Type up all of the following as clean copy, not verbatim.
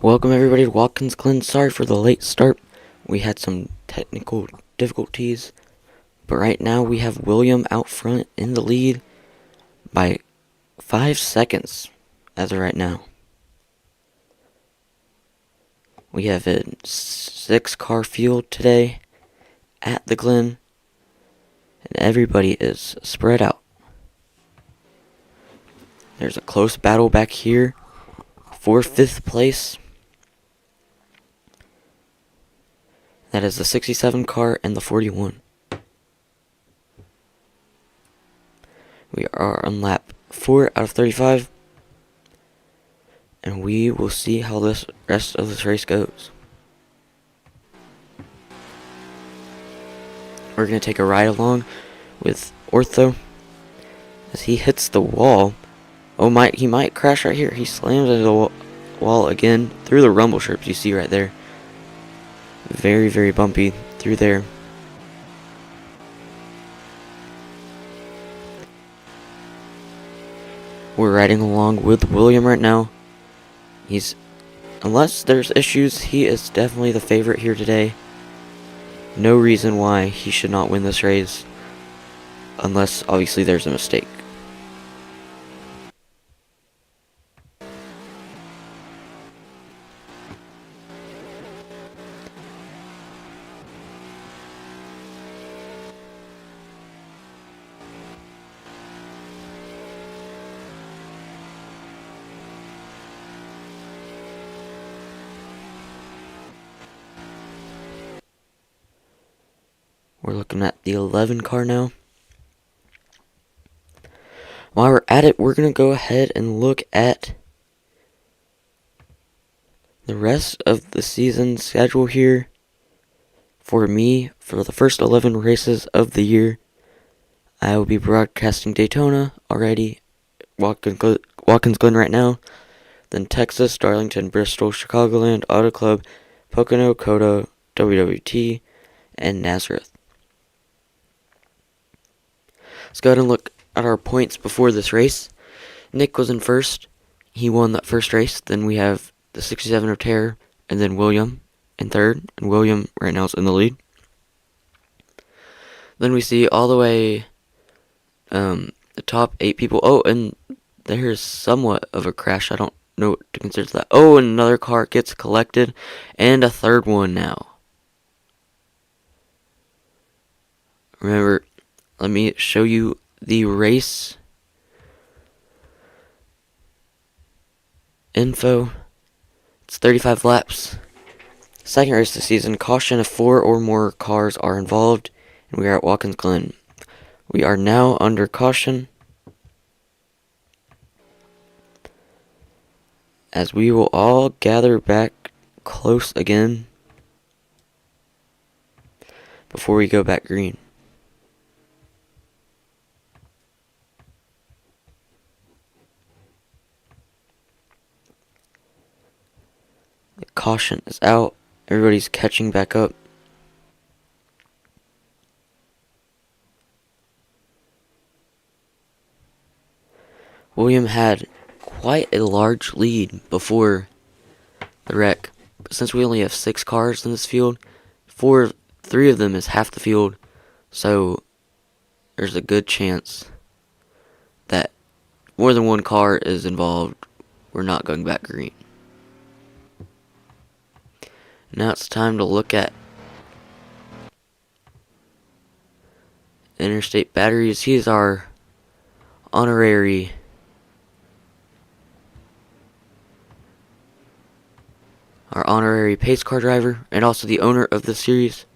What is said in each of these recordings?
Welcome everybody to Watkins, Glen. Sorry for the late start. We had some technical difficulties, but right now we have William out front in the lead by 5 seconds as of right now. We have a 6-car field today at the Glen, and everybody is spread out. There's a close battle back here for 5th place. That is the 67 car and the 41. We are on lap 4 out of 35. And we will see how this rest of this race goes. We're going to take a ride along with Ortho as he hits the wall. He might crash right here. He slams into the wall again through the rumble strips you see right there. Very, very bumpy through there. We're riding along with William right now. Unless there's issues, he is definitely the favorite here today. No reason why he should not win this race, unless obviously there's a mistake. We're looking at the 11 car now. While we're at it, we're going to go ahead and look at the rest of the season schedule here. For me, for the first 11 races of the year, I will be broadcasting Daytona already, Watkins Glen right now, then Texas, Darlington, Bristol, Chicagoland, Auto Club, Pocono, Coda, WWT, and Nazareth. Let's go ahead and look at our points before this race. Nick was in first. He won that first race. Then we have the 67 of Terror, and then William in third. And William right now is in the lead. Then we see all the way the top 8 people. Oh, and there's somewhat of a crash. I don't know what to consider that. Oh, and another car gets collected. And a third one now. Remember, let me show you the race info. It's 35 laps. Second race of the season. Caution if 4 or more cars are involved. And we are at Watkins Glen. We are now under caution, as we will all gather back close again before we go back green. The caution is out. Everybody's catching back up. William had quite a large lead before the wreck. But since we only have 6 cars in this field, 3 of them is half the field. So there's a good chance that more than one car is involved. We're not going back green. Now it's time to look at Interstate Batteries. He's our honorary pace car driver and also the owner of the series.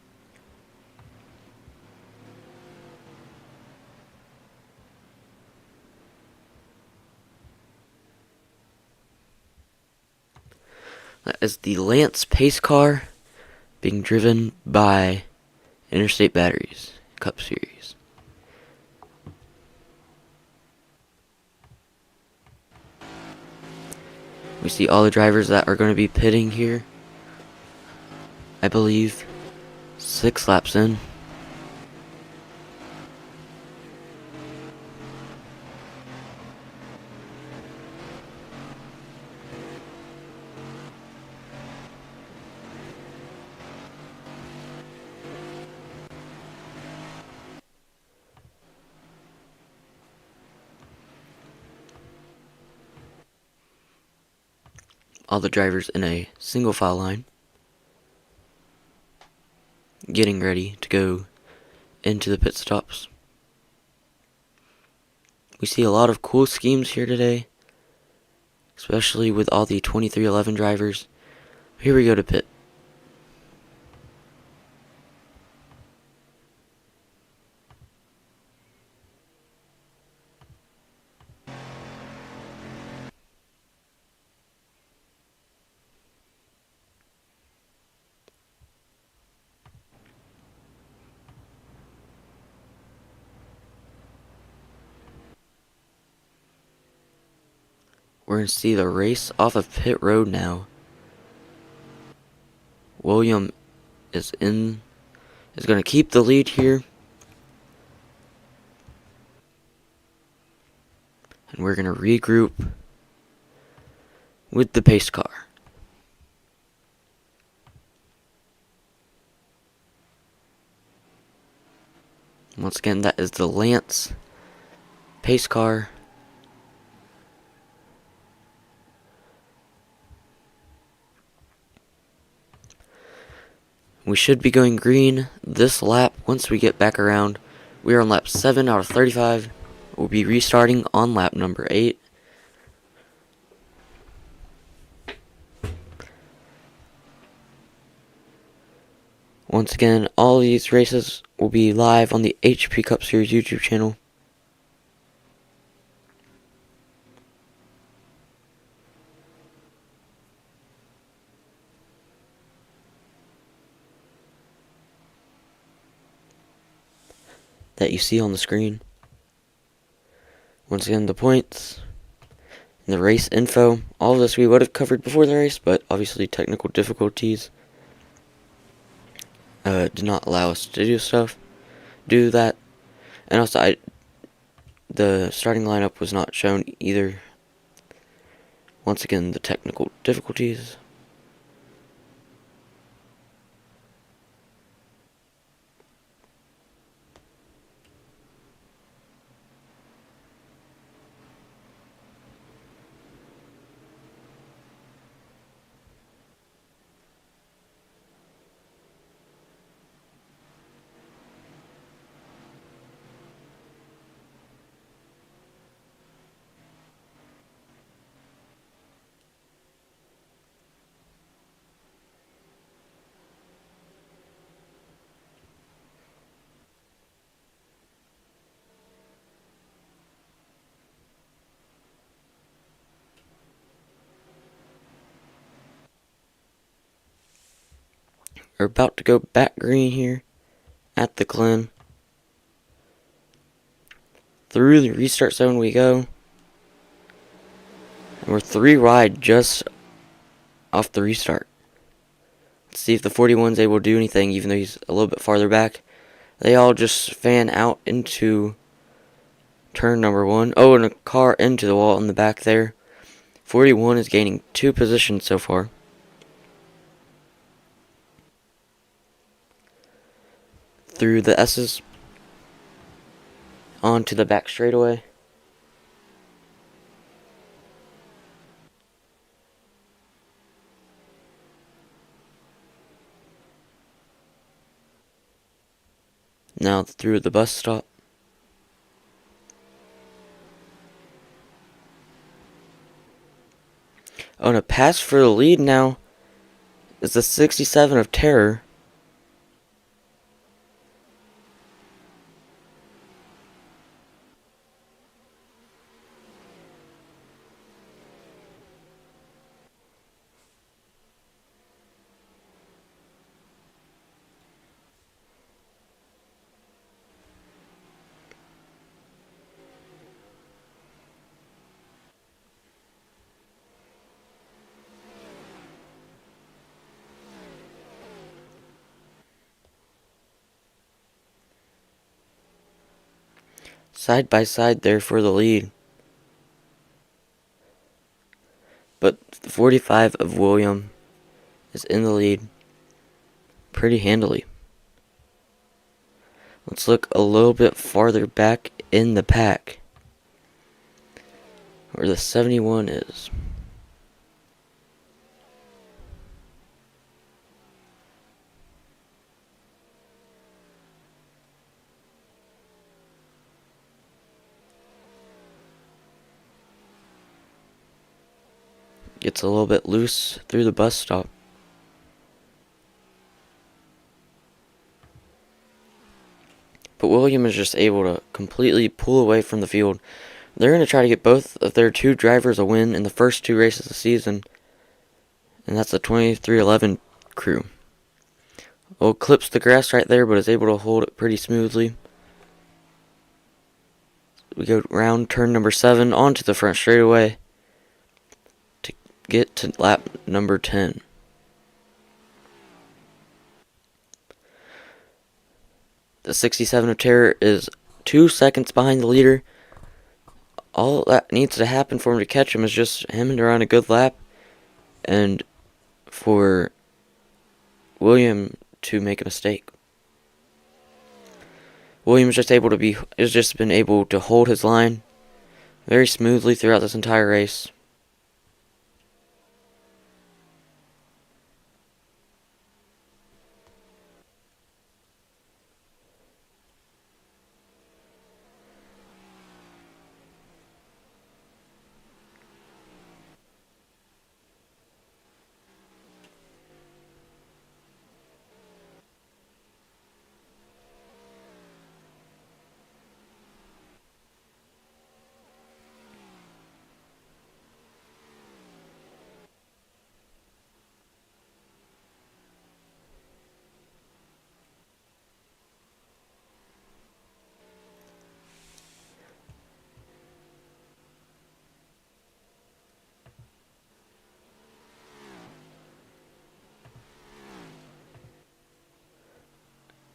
That is the Lance pace car being driven by Interstate Batteries Cup Series. We see all the drivers that are going to be pitting here. I believe 6 laps in. all the drivers in a single file line, getting ready to go into the pit stops. We see a lot of cool schemes here today, especially with all the 2311 drivers. Here we go to pit. We're going to see the race off of pit road now. William is going to keep the lead here. And we're going to regroup with the pace car. Once again, that is the Lance pace car. We should be going green this lap once we get back around. We are on lap 7 out of 35. We'll be restarting on lap number 8. Once again, all these races will be live on the HP Cup Series YouTube channel. That you see on the screen. Once again, the points and the race info. All of this we would have covered before the race, but obviously technical difficulties did not allow us to do that. And also, the starting lineup was not shown either. Once again, the technical difficulties. We're about to go back green here at the Glen. Through the restart zone we go. And we're 3 wide just off the restart. Let's see if the 41's able to do anything, even though he's a little bit farther back. They all just fan out into turn number 1. Oh, and a car into the wall in the back there. 41 is gaining 2 positions so far. Through the S's. Onto the back straightaway. Now through the bus stop. Oh, and a pass for the lead now is the 67 of Terror. Side by side there for the lead. But the 45 of William is in the lead pretty handily. Let's look a little bit farther back in the pack, where the 71 is. gets a little bit loose through the bus stop. But William is just able to completely pull away from the field. They're going to try to get both of their two drivers a win in the first two races of the season, and that's the 2311 crew. Well, clips the grass right there, but is able to hold it pretty smoothly. We go round turn number 7 onto the front straightaway to get to lap number 10. The 67 of Terror is 2 seconds behind the leader. All that needs to happen for him to catch him is just him to run a good lap, and for William to make a mistake. Williams has just been able to hold his line very smoothly throughout this entire race.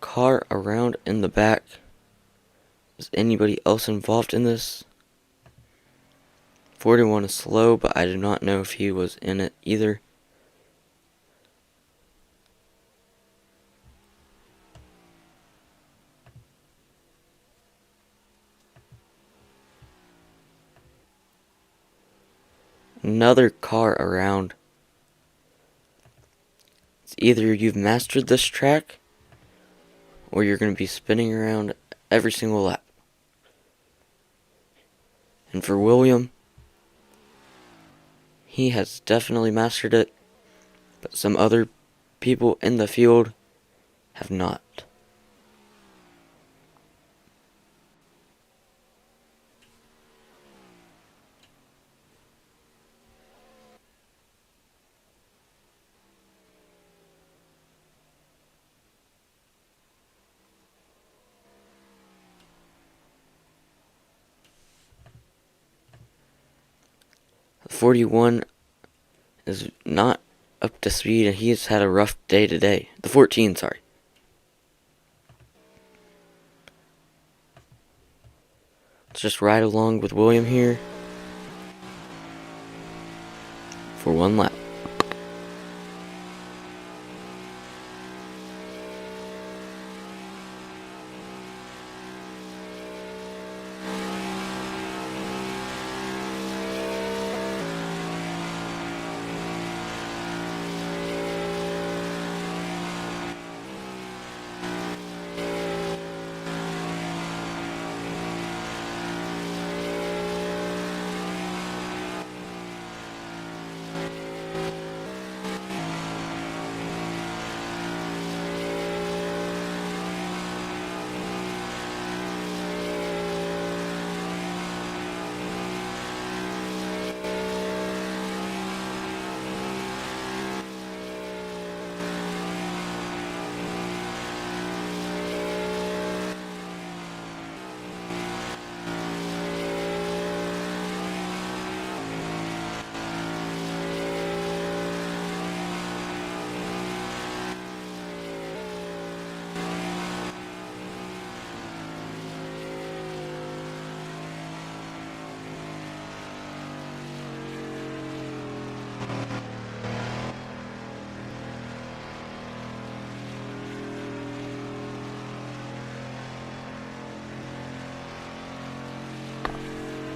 Car around in the back. Is anybody else involved in this? 41 is slow, but I do not know if he was in it either. Another car around. It's either you've mastered this track, or you're going to be spinning around every single lap. And for William, he has definitely mastered it, but some other people in the field have not. The 41 is not up to speed, and he's had a rough day today. The 14, sorry. Let's just ride along with William here for one lap.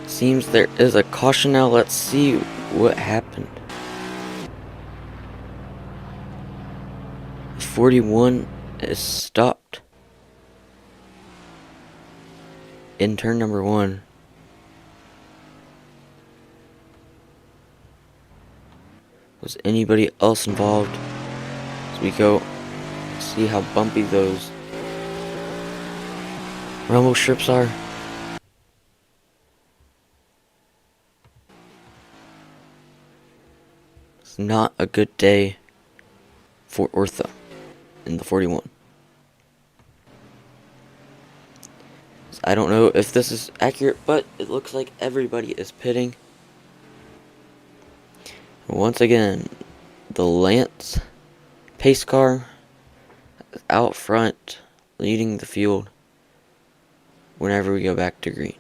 Seems there is a caution now. Let's see what happened. 41 is stopped in turn number 1. Was anybody else involved? As we go see how bumpy those rumble strips are. It's not a good day for Ortho in the 41. I don't know if this is accurate, but it looks like everybody is pitting. Once again, the Lance pace car out front, leading the field whenever we go back to green.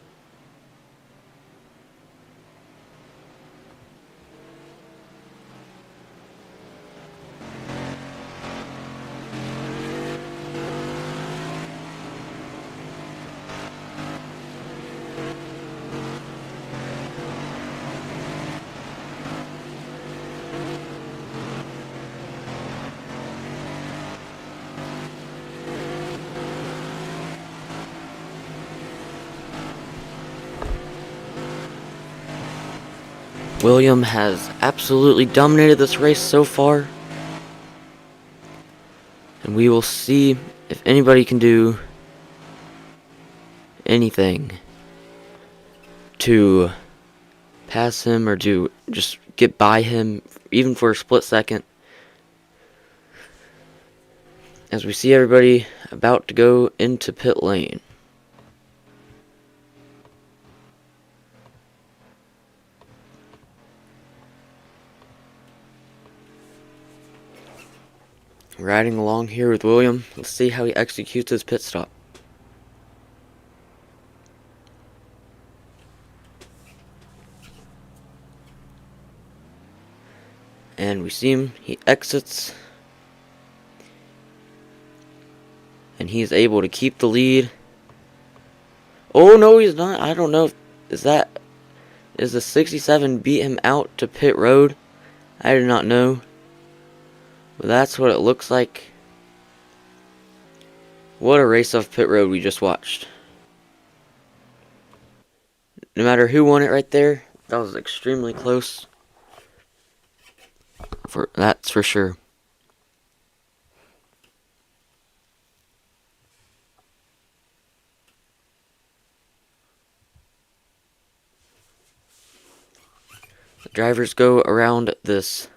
William has absolutely dominated this race so far. And we will see if anybody can do anything to pass him or to just get by him, even for a split second. As we see everybody about to go into pit lane. Riding along here with William. Let's see how he executes his pit stop. And we see him. He exits. And he is able to keep the lead. Oh, no, he's not. I don't know. Is the 67 beat him out to pit road? I do not know. But that's what it looks like. What a race off pit road we just watched. No matter who won it right there, that was extremely close. That's for sure. The drivers go around this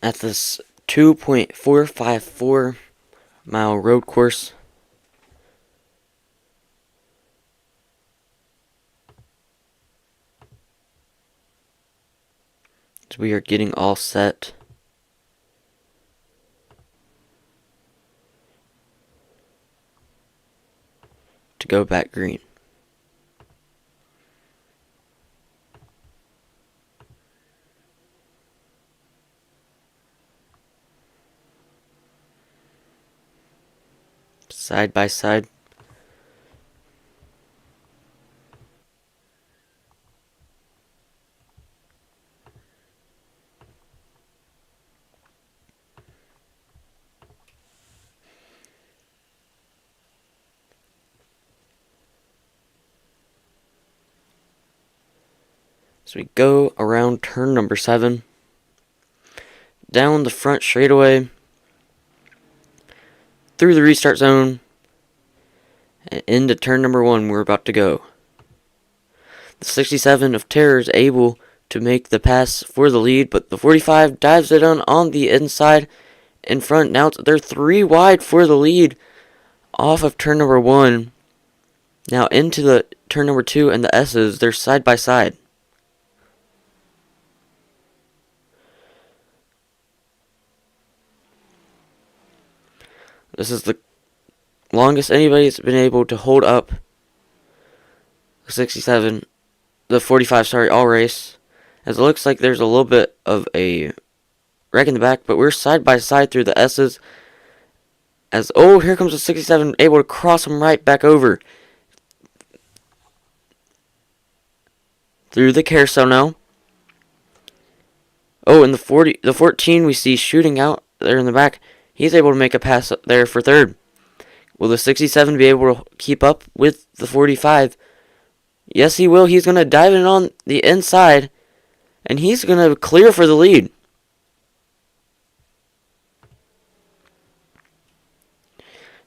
at this 2.454 mile road course. So we are getting all set to go back green. Side by side. So we go around turn number 7, down the front straightaway, through the restart zone, and into turn number 1 we're about to go. The 67 of Terror is able to make the pass for the lead, but the 45 dives it on the inside in front. Now they're 3 wide for the lead off of turn number 1. Now into the turn number 2 and the S's, they're side by side. This is the longest anybody's been able to hold up the 45, all race. As it looks like there's a little bit of a wreck in the back, but we're side by side through the S's Oh, here comes the 67, able to cross him right back over. Through the carousel now. Oh, and the 14 we see shooting out there in the back. He's able to make a pass there for third. Will the 67 be able to keep up with the 45? Yes, he will. He's going to dive in on the inside, and he's going to clear for the lead.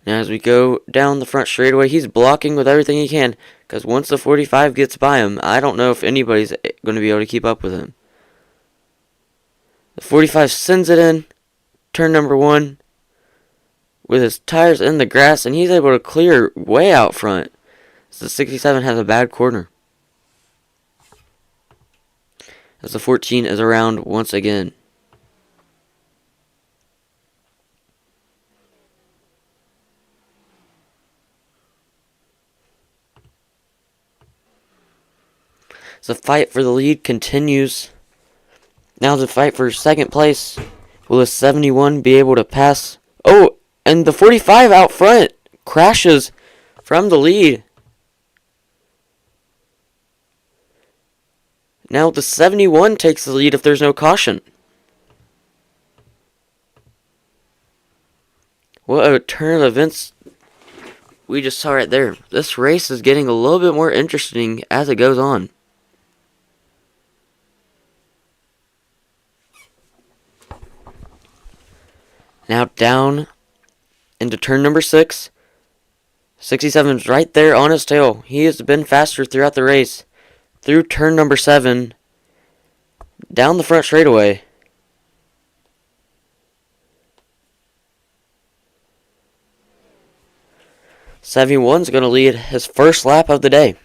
Now as we go down the front straightaway, he's blocking with everything he can, because once the 45 gets by him, I don't know if anybody's going to be able to keep up with him. The 45 sends it in, turn number 1, with his tires in the grass, and he's able to clear way out front. So the 67 has a bad corner. As the 14 is around once again. The fight for the lead continues. Now the fight for second place. Will the 71 be able to pass? Oh, and the 45 out front crashes from the lead. Now the 71 takes the lead if there's no caution. What a turn of events we just saw right there. This race is getting a little bit more interesting as it goes on. Now down into turn number 6. 67's right there on his tail. He has been faster throughout the race. Through turn number 7. Down the front straightaway. '71's going to lead his first lap of the day.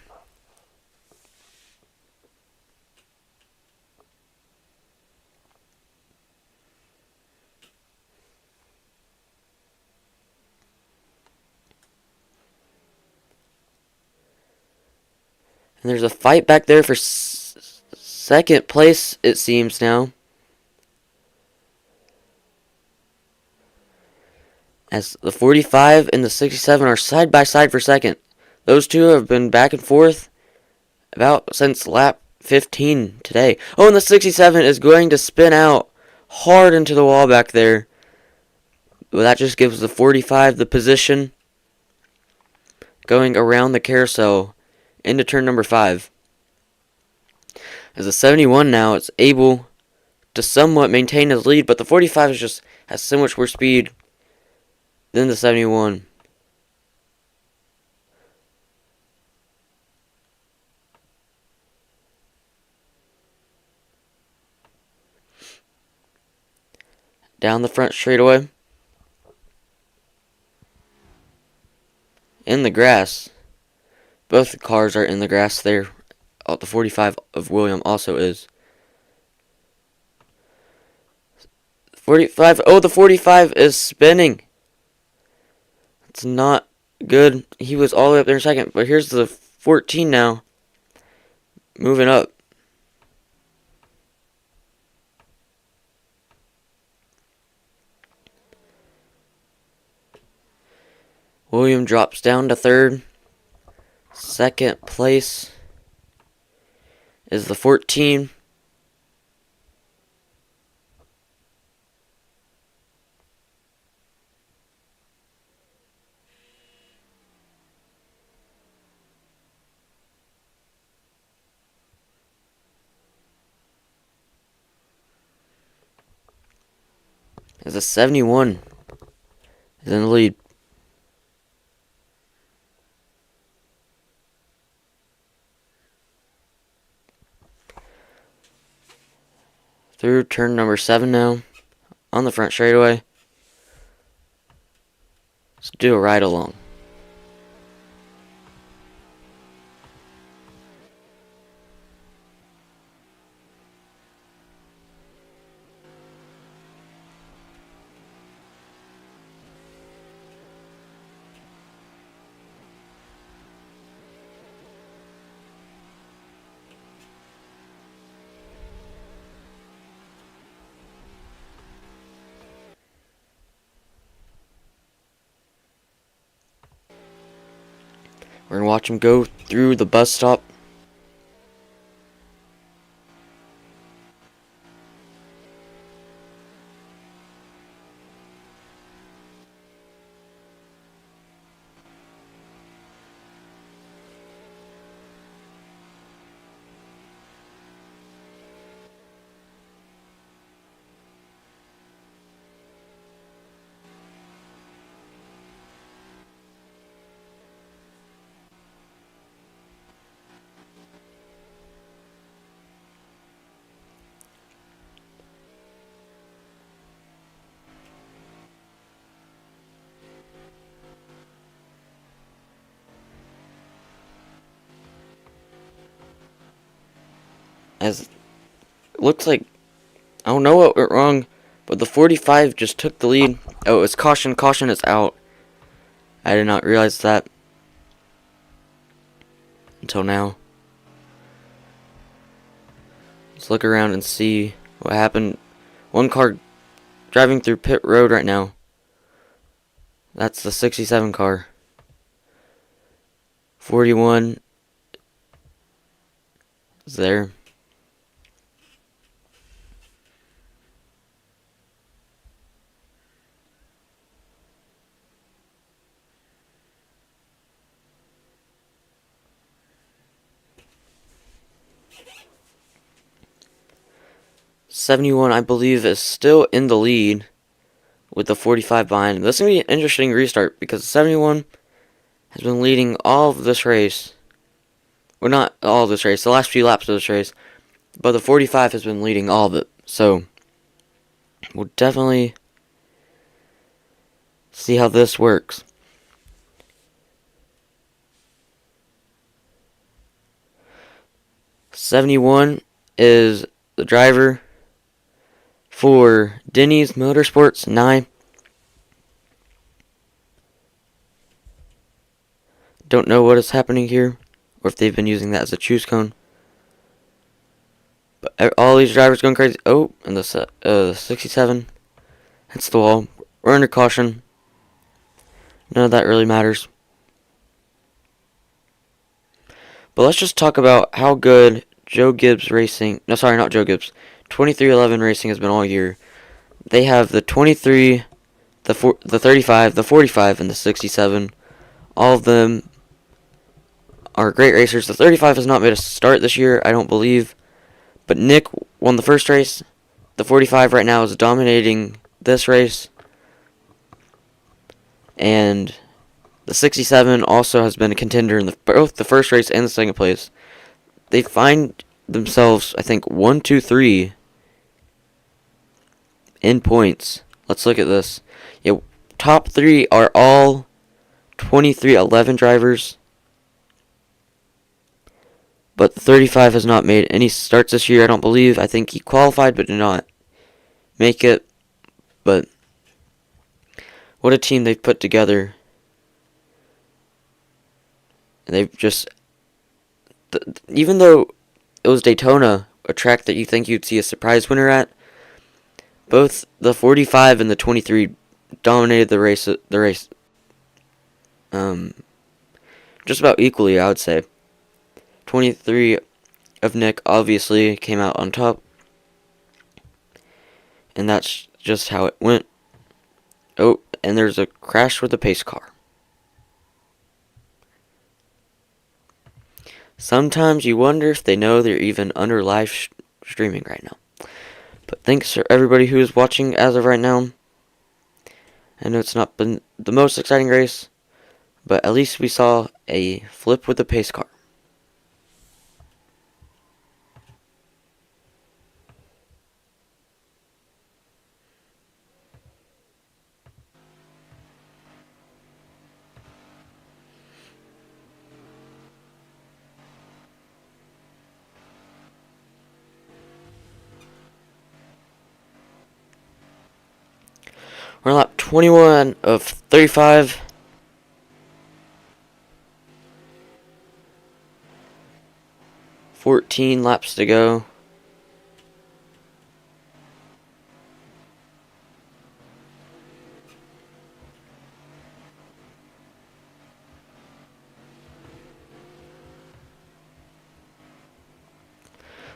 And there's a fight back there for second place, it seems now. As the 45 and the 67 are side by side for second. Those two have been back and forth about since lap 15 today. Oh, and the 67 is going to spin out hard into the wall back there. Well, that just gives the 45 the position going around the carousel into turn number 5. As the 71 now is able to somewhat maintain his lead, but the 45 has so much more speed than the 71. Down the front straightaway. In the grass. Both the cars are in the grass there. The 45 of William also is. 45. Oh, the 45 is spinning. It's not good. He was all the way up there in second. But here's the 14 now. Moving up. William drops down to third. Second place is the 14. As the 71 is in the lead. Through turn number 7 now. On the front straightaway. Let's do a ride along. We're gonna watch him go through the bus stop. As it looks like, I don't know what went wrong, but the 45 just took the lead. Oh, it's caution. Caution is out. I did not realize that until now. Let's look around and see what happened. One car driving through pit road right now. That's the 67 car. 41 is there. '71, I believe, is still in the lead with the 45 behind. This is going to be an interesting restart because '71 has been leading all of this race. Well, not all of this race, the last few laps of this race. But the 45 has been leading all of it. So, we'll definitely see how this works. '71 is the driver for Denny's Motorsports 9. Don't know what is happening here, or if they've been using that as a choose cone. But all these drivers going crazy. Oh, and the 67 hits the wall. We're under caution. None of that really matters. But let's just talk about how good Joe Gibbs Racing. No, sorry, not Joe Gibbs. 2311 Racing has been all year. They have the 23, the 35, the 45, and the 67. All of them are great racers. The 35 has not made a start this year, I don't believe. But Nick won the first race. The 45 right now is dominating this race. And the 67 also has been a contender in both the first race and the second place. They find themselves, I think, 1, 2, 3 in points. Let's look at this. Yeah, top 3 are all 2311 drivers. But the 35 has not made any starts this year, I don't believe. I think he qualified but did not make it. But what a team they've put together. They've just... Even though it was Daytona, a track that you think you'd see a surprise winner at, both the 45 and the 23 dominated the race. Just about equally, I would say. 23 of Nick obviously came out on top, and that's just how it went. Oh, and there's a crash with the pace car. Sometimes you wonder if they know they're even under live streaming right now. But thanks for everybody who is watching as of right now. I know it's not been the most exciting race, but at least we saw a flip with the pace car. We're on lap 21 of 35. $14 laps to go.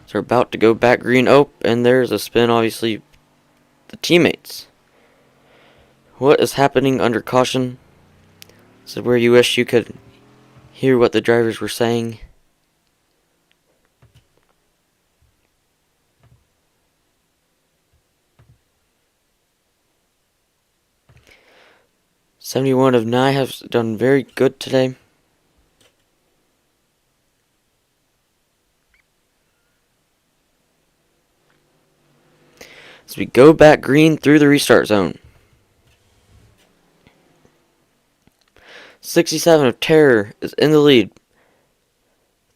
So we're about to go back green. Oh, and there's a spin, obviously. The teammates. What is happening under caution? This is where you wish you could hear what the drivers were saying. "71 of 9 have done very good today. As we go back green through the restart zone. 67 of Terror is in the lead.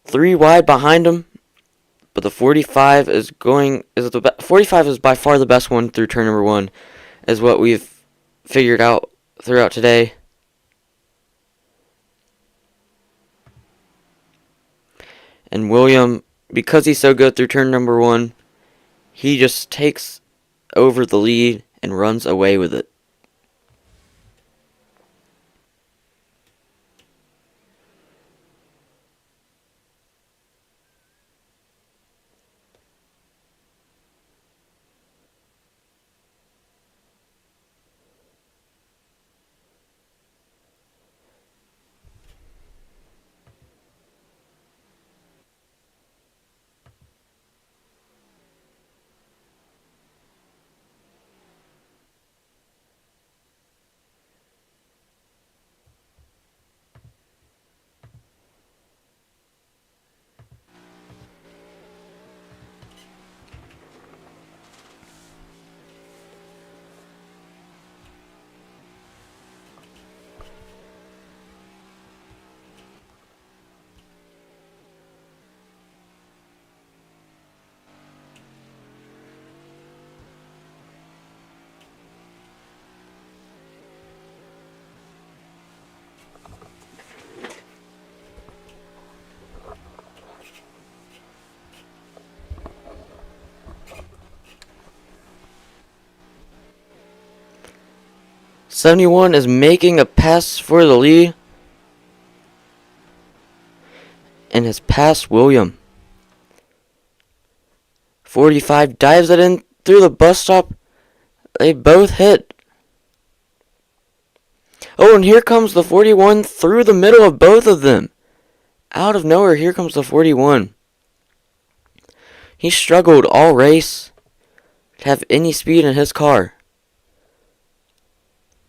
3 wide behind him, but the 45 is 45 is by far the best one through turn number 1, is what we've figured out throughout today. And William, because he's so good through turn number 1, he just takes over the lead and runs away with it. "71 is making a pass for the lead and has passed William. 45 dives it in through the bus stop. They both hit. Oh, and here comes the 41 through the middle of both of them. Out of nowhere, here comes the 41. He struggled all race to have any speed in his car,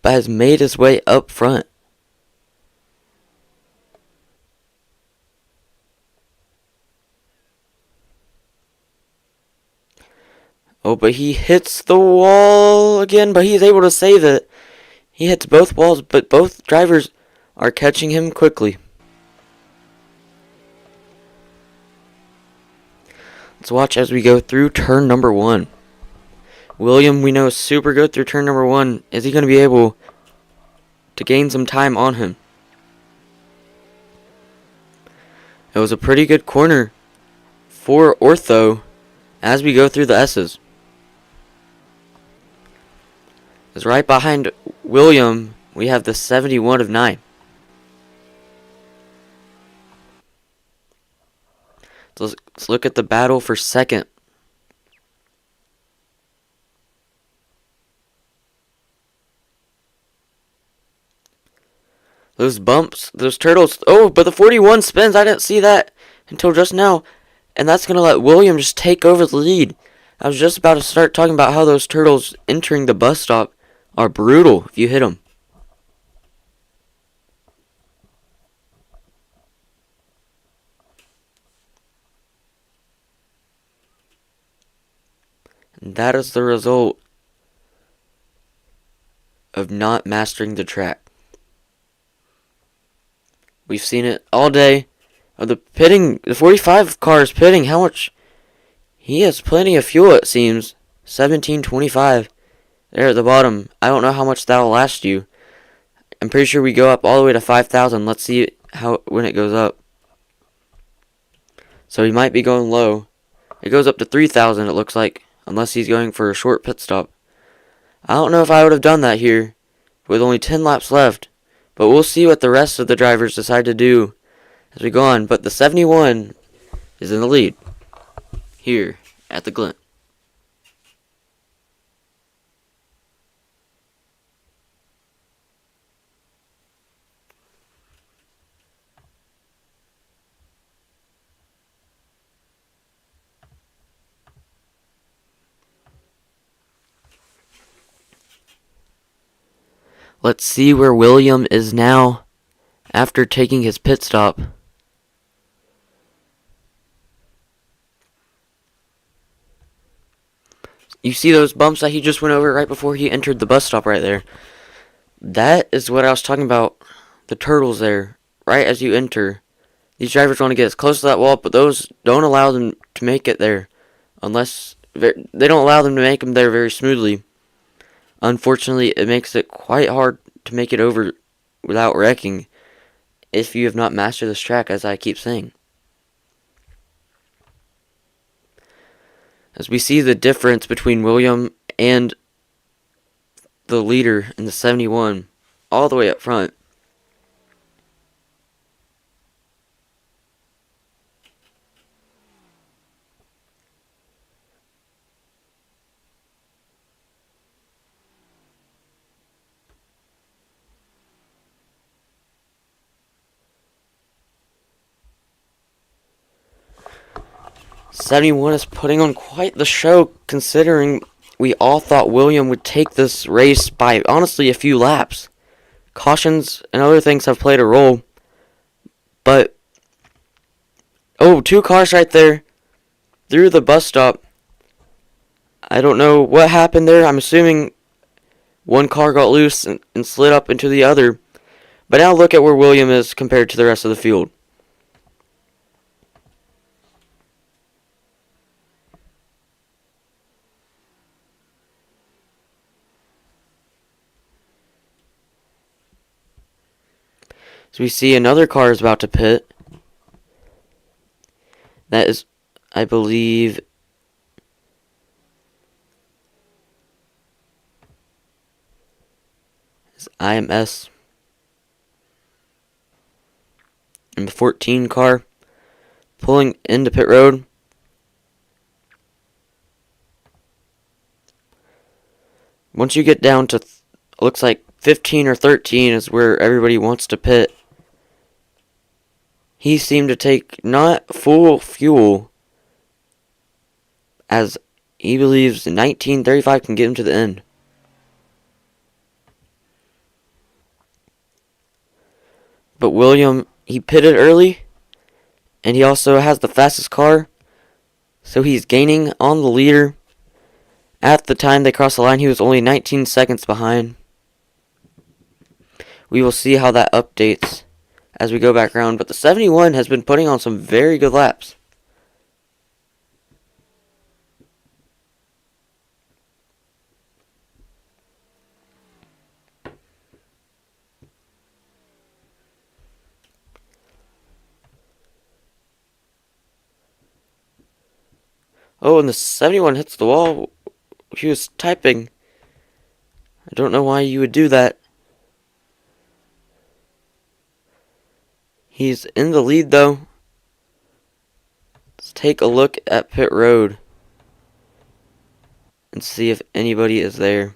but has made his way up front. Oh, but he hits the wall again, but he's able to save it. He hits both walls, but both drivers are catching him quickly. Let's watch as we go through turn number 1. William, we know, is super good through turn number 1. Is he going to be able to gain some time on him? It was a pretty good corner for Ortho as we go through the S's. Because right behind William, we have the 71 of 9. So let's look at the battle for second. Those bumps, those turtles. Oh, but the 41 spins. I didn't see that until just now. And that's going to let William just take over the lead. I was just about to start talking about how those turtles entering the bus stop are brutal if you hit them. And that is the result of not mastering the track. We've seen it all day. The pitting, the 45 car is pitting. How much? He has plenty of fuel, it seems. 1725. There at the bottom. I don't know how much that'll last you. I'm pretty sure we go up all the way to 5,000. Let's see when it goes up. So he might be going low. It goes up to 3,000, it looks like. Unless he's going for a short pit stop. I don't know if I would have done that here with only 10 laps left. But we'll see what the rest of the drivers decide to do as we go on. But the 71 is in the lead. here at the Glen. Let's see where William is now after taking his pit stop. You see those bumps that he just went over right before he entered the bus stop right there? That is what I was talking about. The turtles there, right as you enter. These drivers want to get as close to that wall, but those don't allow them to make it there. Unless they don't allow them to make them there very smoothly. Unfortunately, it makes it quite hard to make it over without wrecking if you have not mastered this track, as I keep saying. As we see the difference between William and the leader in the 71 all the way up front. '71 is putting on quite the show, considering we all thought William would take this race by, honestly, a few laps. Cautions and other things have played a role, but oh, two cars right there through the bus stop. I don't know what happened there. I'm assuming one car got loose and slid up into the other. But now look at where William is compared to the rest of the field. So we see another car is about to pit. That is, I believe, is IMS. And the 14 car pulling into pit road. Once you get down to, looks like 15 or 13 is where everybody wants to pit. He seemed to take not full fuel, as he believes 1935 can get him to the end. But William, he pitted early, and he also has the fastest car, so he's gaining on the leader. At the time they crossed the line, he was only 19 seconds behind. We will see how that updates as we go back around, but the 71 has been putting on some very good laps. Oh, and the 71 hits the wall. He was typing. I don't know why you would do that. He's in the lead, though. Let's take a look at pit road and see if anybody is there.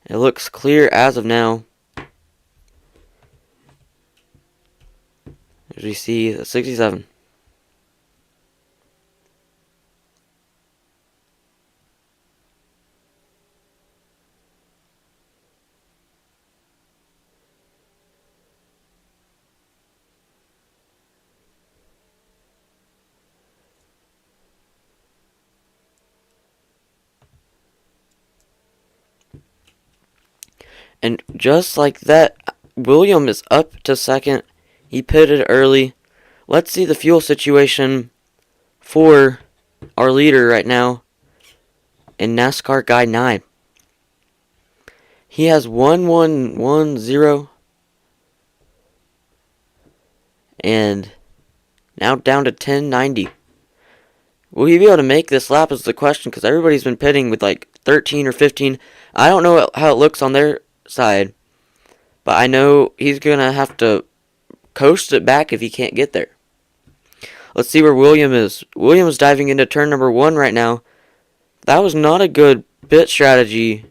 It looks clear as of now. As we see the 67. And just like that, William is up to second. He pitted early. Let's see the fuel situation for our leader right now in NASCAR Guy 9. He has 1110 and now down to 1090. Will he be able to make this lap is the question, because everybody's been pitting with like 13 or 15. I don't know how it looks on their side, but I know he's going to have to coast it back if he can't get there. Let's see where William is. William is diving into turn number 1 right now. That was not a good pit strategy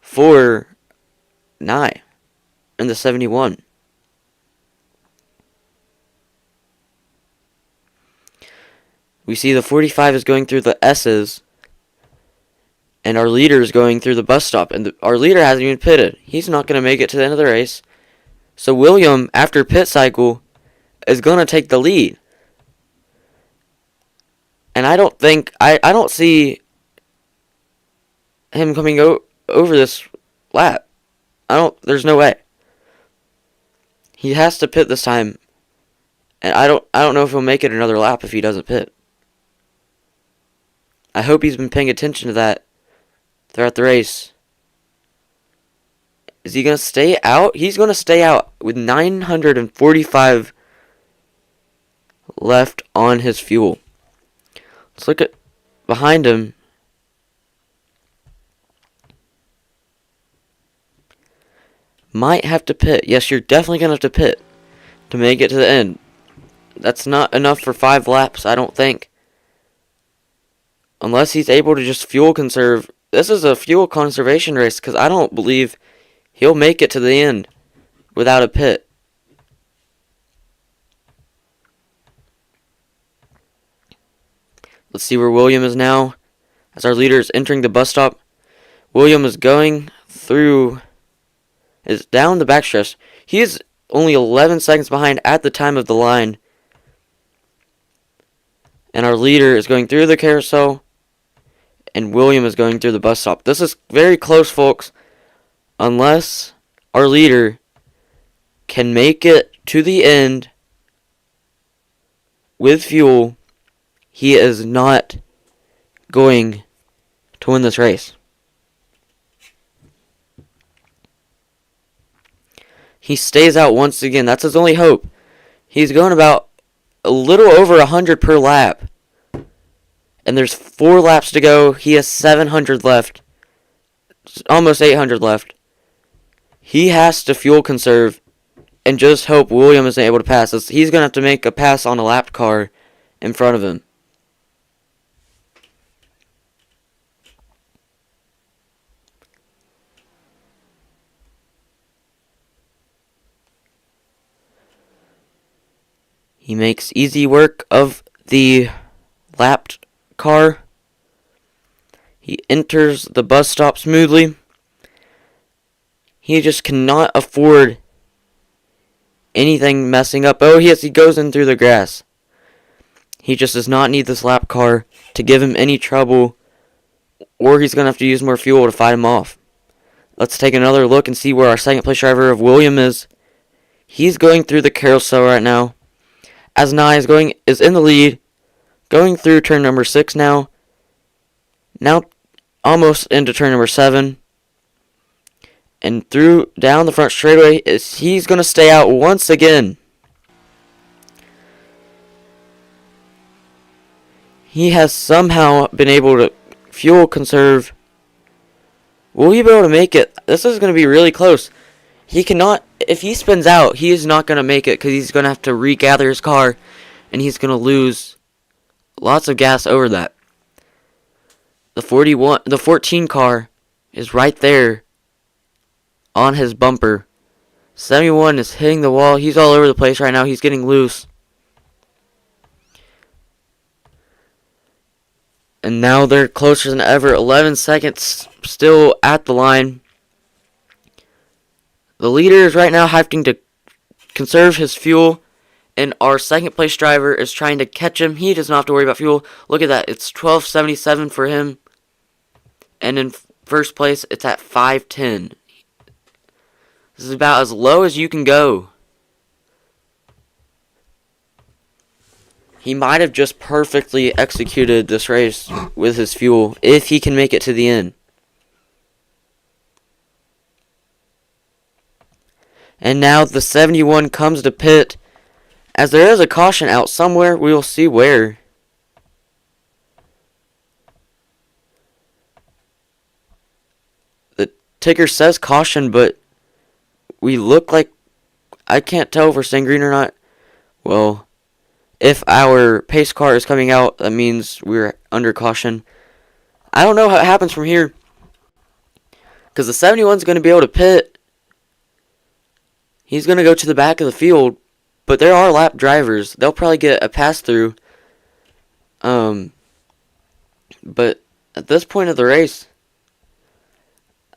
for Nye in the 71. We see the 45 is going through the S's, and our leader is going through the bus stop, and our leader hasn't even pitted. He's not going to make it to the end of the race. So William, after pit cycle, is going to take the lead. And I don't see him coming over this lap. There's no way. He has to pit this time. And I don't know if he'll make it another lap if he doesn't pit. I hope he's been paying attention to that throughout the race. Is he going to stay out? He's going to stay out with 945 left on his fuel. Let's look at behind him. Might have to pit. Yes, you're definitely going to have to pit to make it to the end. That's not enough for 5 laps, I don't think. Unless he's able to just fuel conserve. This is a fuel conservation race because I don't believe he'll make it to the end without a pit. Let's see where William is now as our leader is entering the bus stop. William is going through, is down the backstretch. He is only 11 seconds behind at the time of the line. And our leader is going through the carousel, and William is going through the bus stop. This is very close, folks. Unless our leader can make it to the end with fuel, he is not going to win this race. He stays out once again. That's his only hope. He's going about a little over 100 per lap. And there's 4 laps to go. He has 700 left. Almost 800 left. He has to fuel conserve and just hope William isn't able to pass. He's going to have to make a pass on a lapped car in front of him. He makes easy work of the lapped car. He enters the bus stop smoothly. He just cannot afford anything messing up. Oh, yes, he goes in through the grass. He just does not need this lap car to give him any trouble, or he's going to have to use more fuel to fight him off. Let's take another look and see where our second place driver of William is. He's going through the carousel right now. As Nye is in the lead, going through turn number 6 now. Now almost into turn number 7. And through down the front straightaway, he's going to stay out once again. He has somehow been able to fuel conserve. Will he be able to make it? This is going to be really close. He cannot, if he spins out, he is not going to make it because he's going to have to regather his car and he's going to lose lots of gas over that. The 14 car is right there on his bumper. 71 is hitting the wall. He's all over the place right now. He's getting loose. And now they're closer than ever. 11 seconds still at the line. The leader is right now having to conserve his fuel. And our second place driver is trying to catch him. He does not have to worry about fuel. Look at that. It's 12.77 for him. And in first place, it's at 5.10. This is about as low as you can go. He might have just perfectly executed this race with his fuel if he can make it to the end. And now the 71 comes to pit. As there is a caution out somewhere, we will see where. The ticker says caution, but we look like, I can't tell if we're saying green or not. Well, If our pace car is coming out, that means we're under caution. I don't know how it happens from here, because the 71 is going to be able to pit. He's going to go to the back of the field, but there are lap drivers. They'll probably get a pass through. But at this point of the race,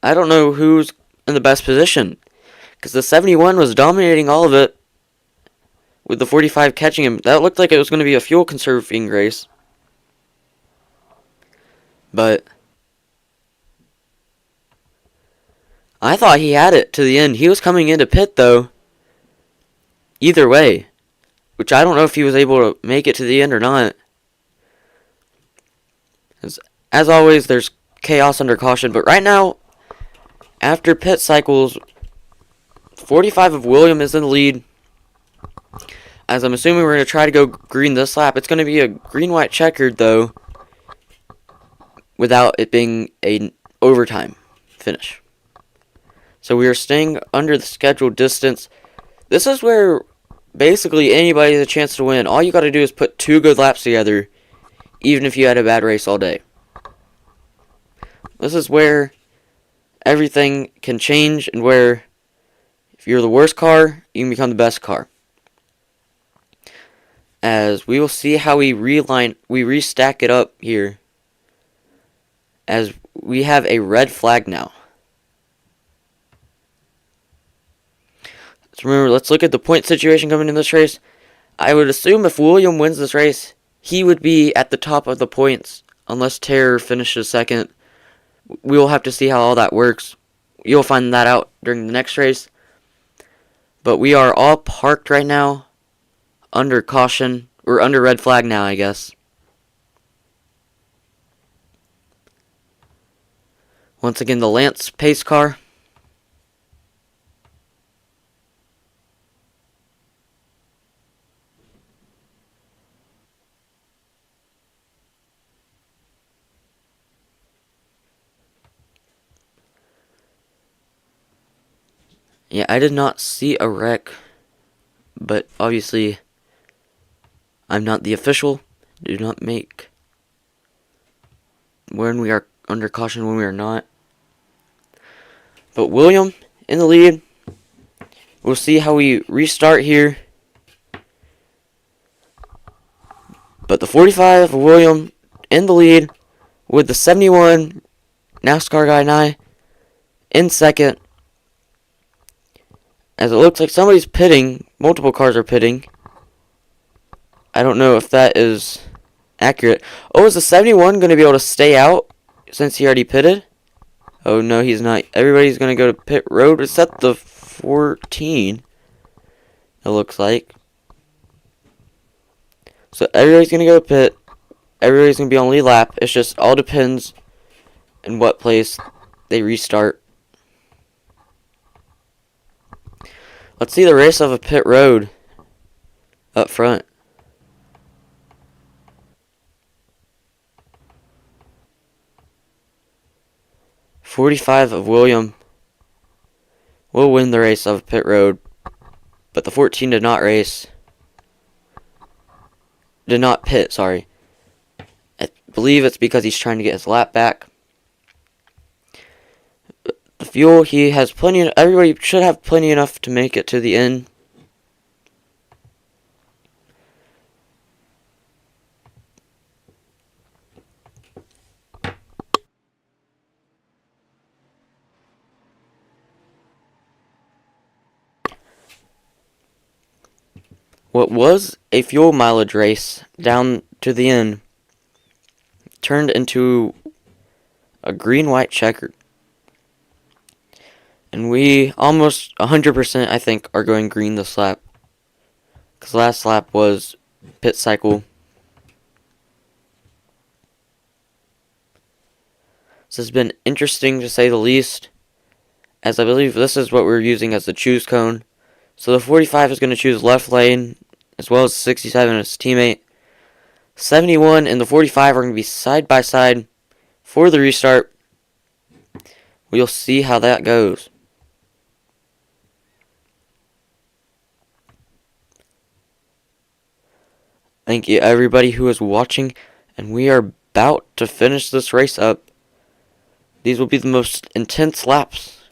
I don't know who's in the best position, because the 71 was dominating all of it, with the 45 catching him. That looked like it was going to be a fuel conserving race. But I thought he had it to the end. He was coming into pit, though, either way, which I don't know if he was able to make it to the end or not. As always, there's chaos under caution, but right now, after pit cycles, 45 of William is in the lead. As I'm assuming we're going to try to go green this lap. It's going to be a green-white checkered, though, without it being an overtime finish. So we are staying under the scheduled distance. This is where basically anybody has a chance to win. All you got to do is put 2 good laps together, even if you had a bad race all day. This is where everything can change, and where if you're the worst car, you can become the best car. As we will see how we restack it up here, as we have a red flag now. So remember, let's look at the point situation coming in this race. I would assume if William wins this race, he would be at the top of the points, unless Terror finishes second. We will have to see how all that works. You'll find that out during the next race. But we are all parked right now, under caution, or under red flag now, I guess. Once again, the Lance pace car. Yeah, I did not see a wreck, but obviously I'm not the official. Do not make when we are under caution, when we are not. But William in the lead. We'll see how we restart here. But the 45 of William in the lead, with the 71 NASCAR guy and I in second. As it looks like somebody's pitting. Multiple cars are pitting. I don't know if that is accurate. Oh, is the 71 going to be able to stay out since he already pitted? Oh, no, he's not. Everybody's going to go to pit road. It's at the 14, it looks like. So everybody's going to go to pit. Everybody's going to be on lead lap. It's just all depends in what place they restart. Let's see the race of a pit road up front. .45 of William will win the race of pit road, but the 14 did not race. Did not pit, sorry. I believe it's because he's trying to get his lap back. The fuel, he has plenty. Everybody should have plenty enough to make it to the end. What was a fuel mileage race down to the end turned into a green-white checkered. And we almost 100%, I think, are going green this lap. Because last lap was pit cycle. This has been interesting to say the least, as I believe this is what we're using as the choose cone. So the 45 is going to choose left lane, as well as 67 as his teammate. 71 and the 45 are going to be side by side for the restart. We'll see how that goes. Thank you everybody who is watching, and we are about to finish this race up. These will be the most intense laps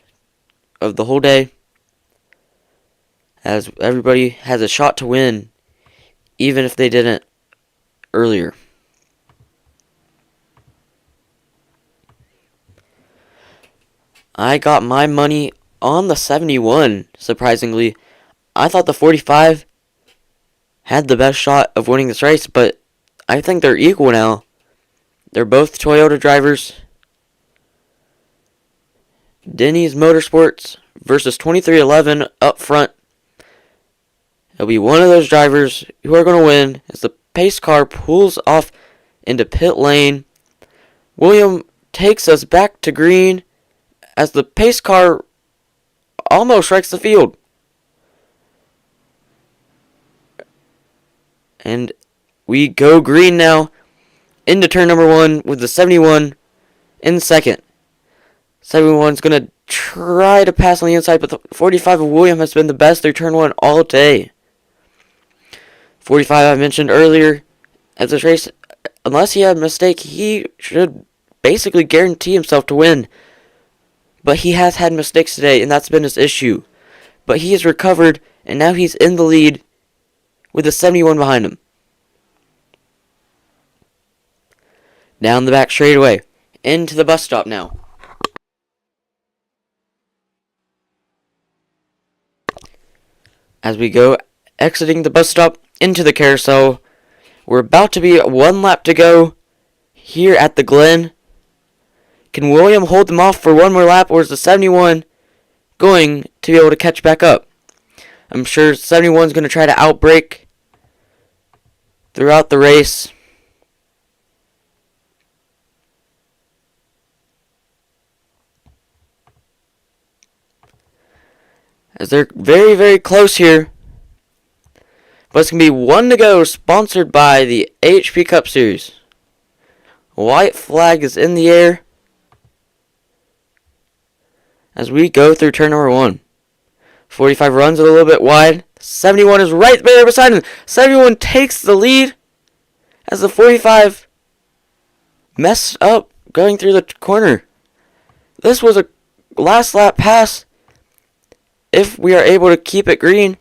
of the whole day, as everybody has a shot to win, even if they didn't earlier. I got my money on the 71, surprisingly. I thought the 45 had the best shot of winning this race, but I think they're equal now. They're both Toyota drivers. Denny's Motorsports versus 2311 up front. It'll be one of those drivers who are going to win as the pace car pulls off into pit lane. William takes us back to green as the pace car almost wrecks the field. And we go green now into turn number 1 with the 71 in second. 71's going to try to pass on the inside, but the 45 of William has been the best through turn 1 all day. 45 I mentioned earlier, at this race, unless he had a mistake, he should basically guarantee himself to win. But he has had mistakes today, and that's been his issue. But he has recovered, and now he's in the lead with the 71 behind him. Down the back straightaway, into the bus stop now. As we go exiting the bus stop into the carousel, we're about to be 1 lap to go here at the Glen. Can William hold them off for one more lap, or is the 71 going to be able to catch back up? I'm sure 71's going to try to outbrake throughout the race. As they're very, very close here. But it's going to be 1 to go, sponsored by the HP Cup Series. White flag is in the air as we go through turn number 1. 45 runs it a little bit wide. 71 is right there beside him. 71 takes the lead as the 45 messed up going through the corner. This was a last lap pass if we are able to keep it green.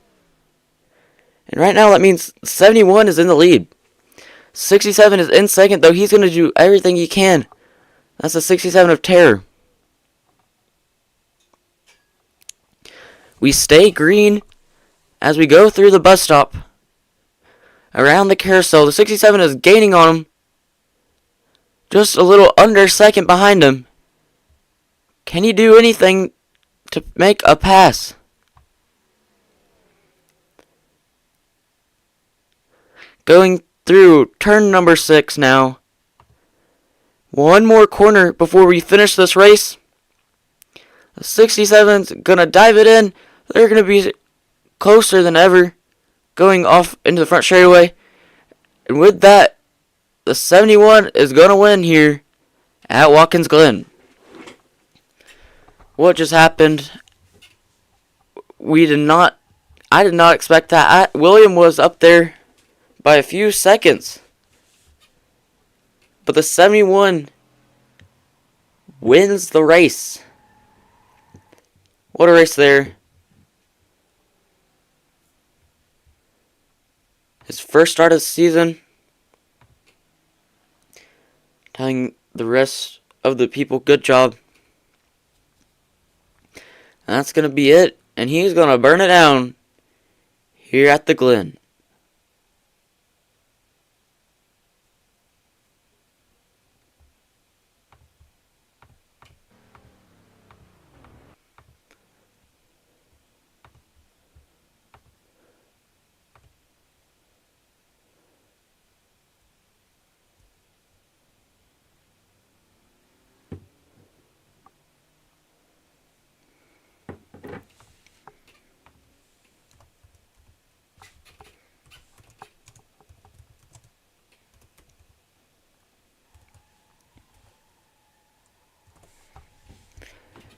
And right now that means 71 is in the lead. 67 is in second, though he's going to do everything he can. That's the 67 of Terror. We stay green as we go through the bus stop. Around the carousel, the 67 is gaining on him. Just a little under second behind him. Can he do anything to make a pass? Going through turn number 6 now. One more corner before we finish this race. The 67's gonna dive it in. They're gonna be closer than ever, going off into the front straightaway. And with that, the 71 is gonna win here at Watkins Glen. What just happened? I did not expect that. William was up there by a few seconds. But the 71 wins the race. What a race there. His first start of the season. Telling the rest of the people, good job. And that's going to be it. And he's going to burn it down here at the Glen.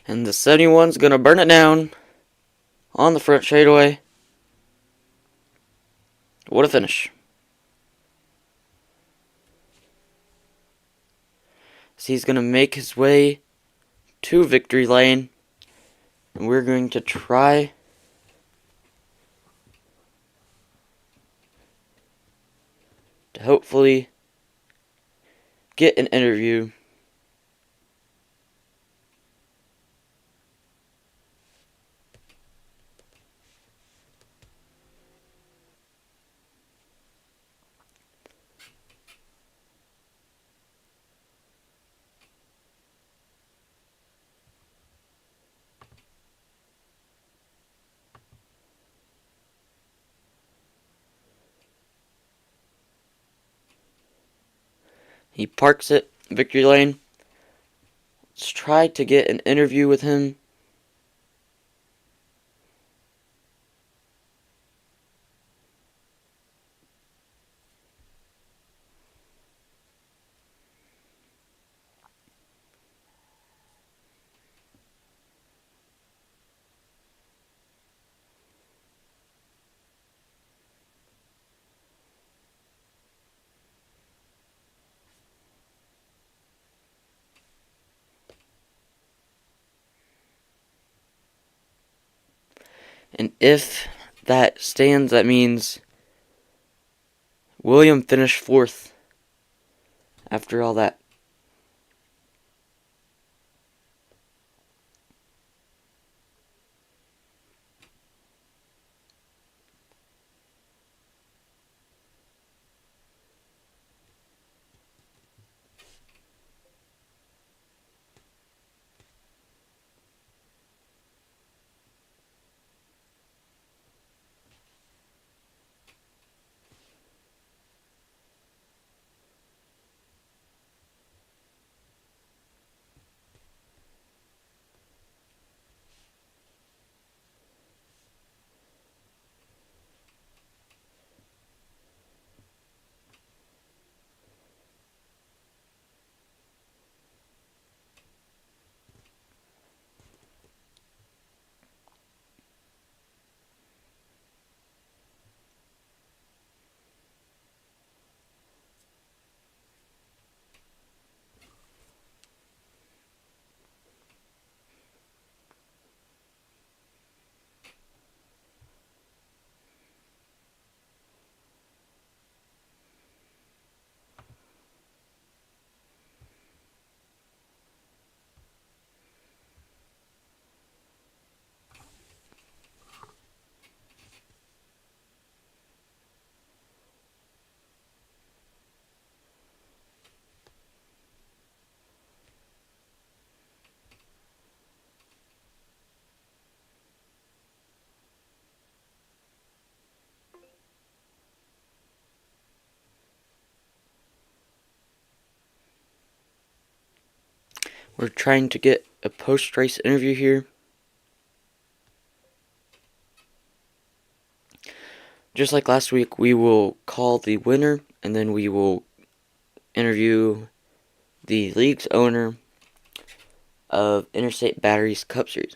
And the 71's going to burn it down on the front straightaway. What a finish. as he's going to make his way to victory lane. And we're going to try to hopefully get an interview. He parks at victory lane. Let's try to get an interview with him. And if that stands, that means William finished fourth after all that. We're trying to get a post-race interview here. Just like last week, we will call the winner, and then we will interview the league's owner of Interstate Batteries Cup Series.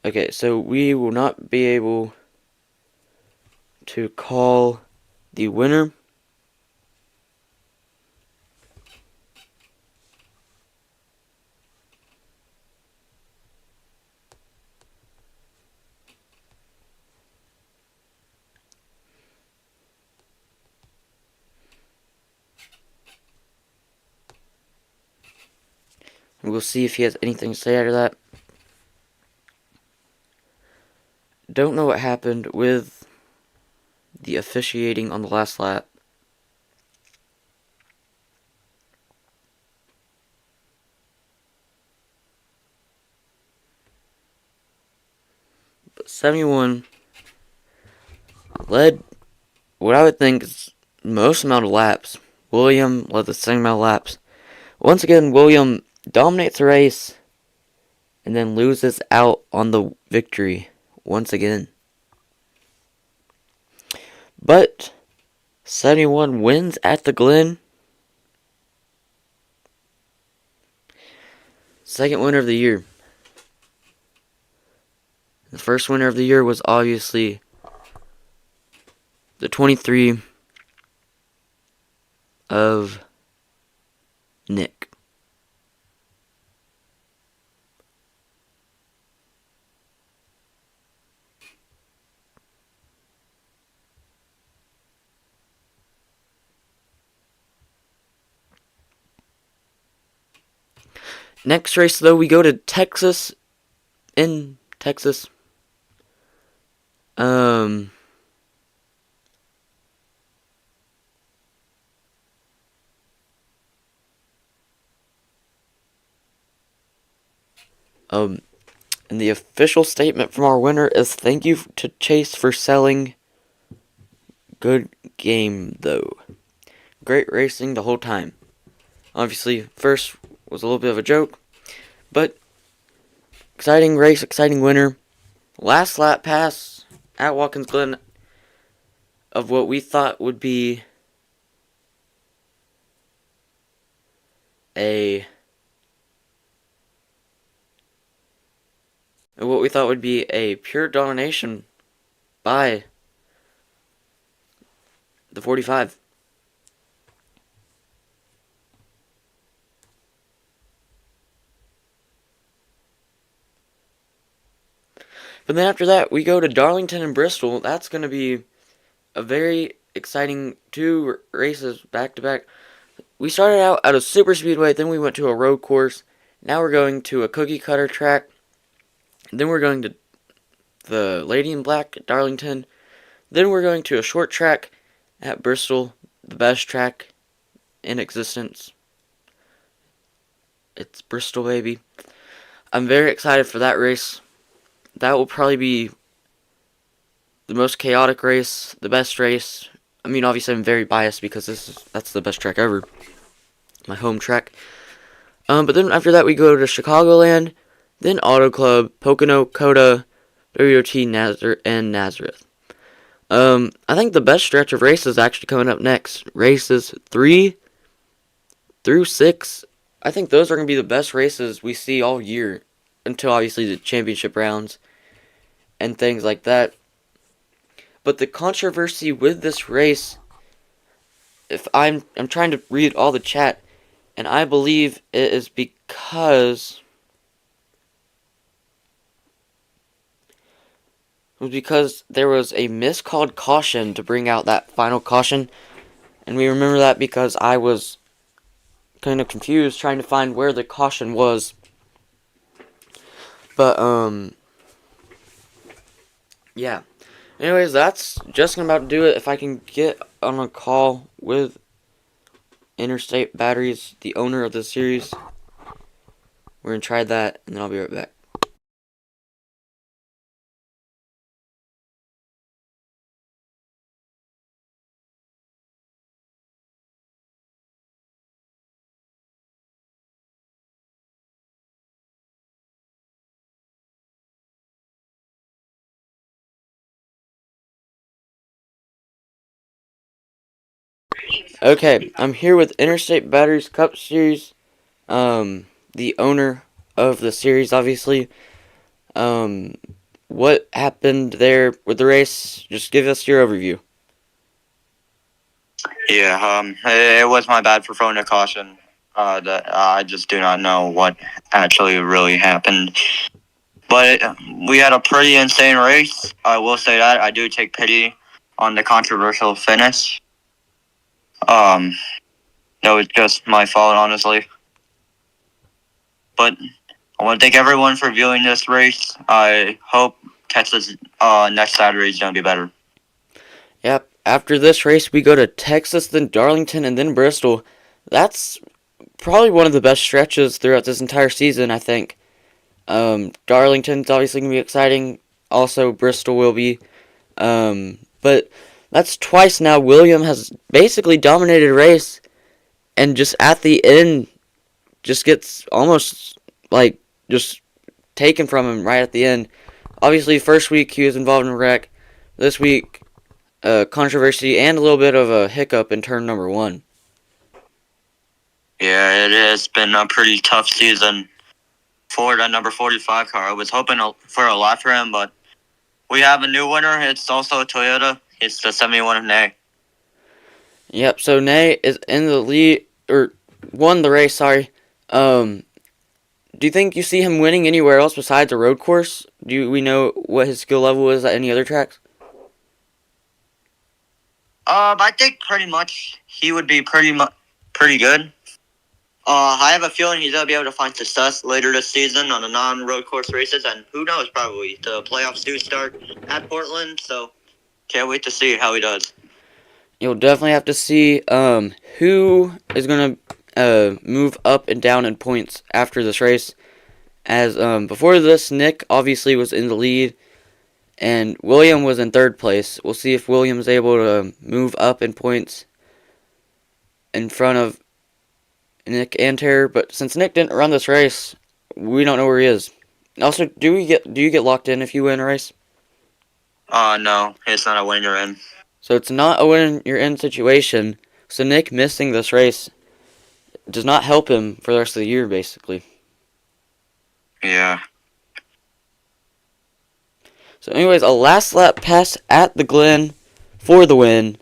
Okay, so we will not be able to call the winner. We'll see if he has anything to say after that. Don't know what happened with the officiating on the last lap. But 71 led what I would think is most amount of laps. William led the same amount of laps. Once again, William dominates the race and then loses out on the victory once again. But 71 wins at the Glen. Second winner of the year. The first winner of the year was obviously the 23 of Nick. Next race, though, we go to Texas. In Texas. In the official statement from our winner is thank you to Chase for selling. Good game, though. Great racing the whole time. Obviously, first was a little bit of a joke, but exciting race, exciting winner. Last lap pass at Watkins Glen of what we thought would be a pure domination by the 45. But then after that, we go to Darlington and Bristol. That's going to be a very exciting 2 races back to back. We started out at a super speedway, then we went to a road course. Now we're going to a cookie cutter track. Then we're going to the Lady in Black at Darlington. Then we're going to a short track at Bristol, the best track in existence. It's Bristol, baby. I'm very excited for that race. That will probably be the most chaotic race, the best race. I mean, obviously I'm very biased because that's the best track ever. My home track. But then after that we go to Chicagoland, then Auto Club, Pocono, Coda, WOT, and Nazareth. I think the best stretch of races actually coming up next. Races 3 through 6. I think those are going to be the best races we see all year. Until obviously the championship rounds and things like that. But the controversy with this race, if I'm trying to read all the chat, and I believe it is because there was a miscalled caution to bring out that final caution. And we remember that because I was kind of confused trying to find where the caution was. But, yeah. Anyways, that's just about to do it. If I can get on a call with Interstate Batteries, the owner of the series, we're going to try that, and then I'll be right back. Okay, I'm here with Interstate Batteries Cup Series, the owner of the series, obviously. What happened there with the race? Just give us your overview. Yeah, it was my bad for throwing a caution. I just do not know what actually really happened. But we had a pretty insane race. I will say that. I do take pity on the controversial finish. No, it's just my fault, honestly. But I want to thank everyone for viewing this race. I hope Texas next Saturday is going to be better. Yep, after this race, we go to Texas, then Darlington, and then Bristol. That's probably one of the best stretches throughout this entire season, I think. Darlington's obviously going to be exciting. Also, Bristol will be. But that's twice now. William has basically dominated a race, and just at the end, just gets almost, just taken from him right at the end. Obviously, first week he was involved in a wreck. This week, controversy and a little bit of a hiccup in turn number 1. Yeah, it has been a pretty tough season for that number 45 car. I was hoping for a lot for him, but We have a new winner. It's also a Toyota. It's the 71 of Nay. Yep. So Nay is in the lead, or won the race. Sorry. Do you think you see him winning anywhere else besides a road course? Do we know what his skill level is at any other tracks? I think pretty much he would be pretty good. I have a feeling he's gonna be able to find success later this season on the non-road course races, and who knows? Probably the playoffs do start at Portland, so can't wait to see how he does. You'll definitely have to see who is gonna move up and down in points after this race. As before this, Nick obviously was in the lead, and William was in third place. We'll see if William's able to move up in points in front of Nick and Terror. But since Nick didn't run this race, we don't know where he is. Also, do you get locked in if you win a race? No, it's not a win you're in. So it's not a win you're in situation. So Nick missing this race does not help him for the rest of the year, basically. Yeah. So anyways, a last lap pass at the Glen for the win.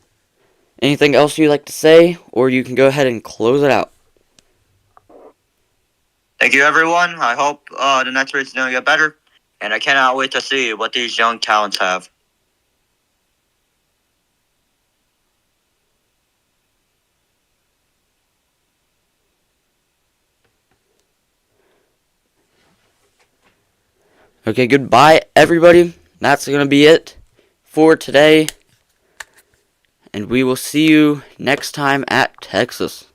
Anything else you'd like to say, or you can go ahead and close it out? Thank you, everyone. I hope the next race is going to get better, and I cannot wait to see what these young talents have. Okay, goodbye, everybody. That's going to be it for today. And we will see you next time at Texas.